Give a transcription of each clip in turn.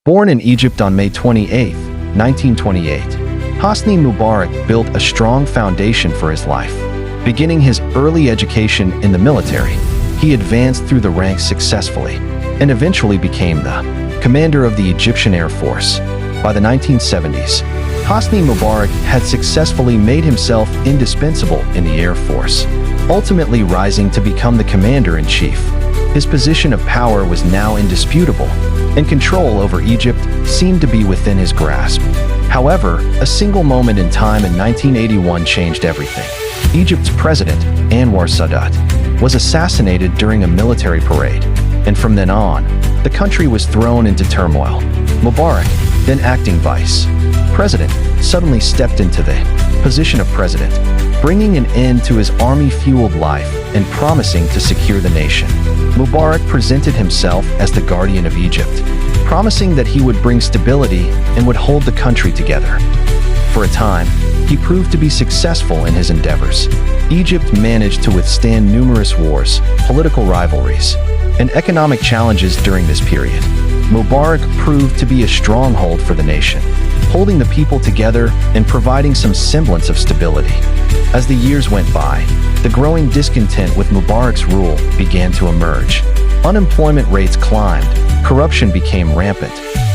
Born in Egypt on May 28, 1928, Hosni Mubarak built a strong foundation for his life. Beginning his early education in the military, he advanced through the ranks successfully and eventually became the commander of the Egyptian Air Force. By the 1970s, Hosni Mubarak had successfully made himself indispensable in the Air Force, ultimately rising to become the commander-in-chief. His position of power was now indisputable, and control over Egypt seemed to be within his grasp. However, a single moment in time in 1981 changed everything. Egypt's president, Anwar Sadat, was assassinated during a military parade, and from then on, the country was thrown into turmoil. Mubarak, then acting vice president, suddenly stepped into the position of president, bringing an end to his army-fueled life and promising to secure the nation. Mubarak presented himself as the guardian of Egypt, promising that he would bring stability and would hold the country together. For a time, he proved to be successful in his endeavors. Egypt managed to withstand numerous wars, political rivalries, and economic challenges during this period. Mubarak proved to be a stronghold for the nation, holding the people together and providing some semblance of stability. As the years went by, the growing discontent with Mubarak's rule began to emerge. Unemployment rates climbed, corruption became rampant,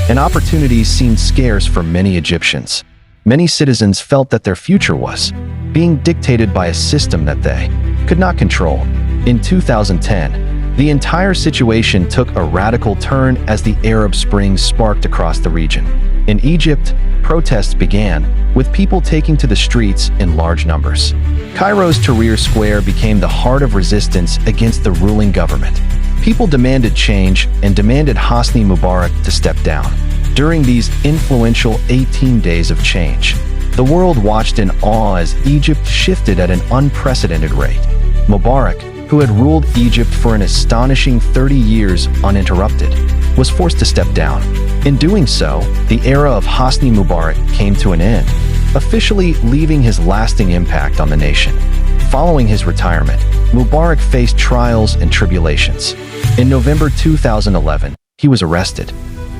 and opportunities seemed scarce for many Egyptians. Many citizens felt that their future was being dictated by a system that they could not control. In 2010, the entire situation took a radical turn as the Arab Spring sparked across the region. In Egypt, protests began, with people taking to the streets in large numbers. Cairo's Tahrir Square became the heart of resistance against the ruling government. People demanded change and demanded Hosni Mubarak to step down. During these influential 18 days of change, the world watched in awe as Egypt shifted at an unprecedented rate. Mubarak, who had ruled Egypt for an astonishing 30 years uninterrupted, was forced to step down. In doing so, the era of Hosni Mubarak came to an end, officially leaving his lasting impact on the nation. Following his retirement, Mubarak faced trials and tribulations. In November 2011, he was arrested,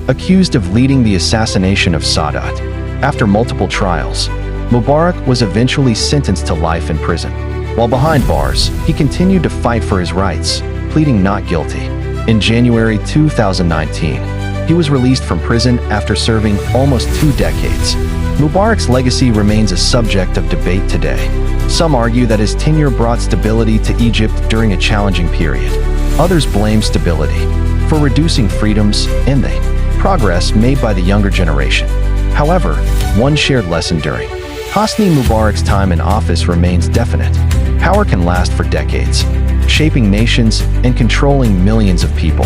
accused of leading the assassination of Sadat. After multiple trials, Mubarak was eventually sentenced to life in prison. While behind bars, he continued to fight for his rights, pleading not guilty. In January 2019, he was released from prison after serving almost 2 decades. Mubarak's legacy remains a subject of debate today. Some argue that his tenure brought stability to Egypt during a challenging period. Others blame stability for reducing freedoms and the progress made by the younger generation. However, one shared lesson during Hosni Mubarak's time in office remains definite. Power can last for decades, shaping nations and controlling millions of people.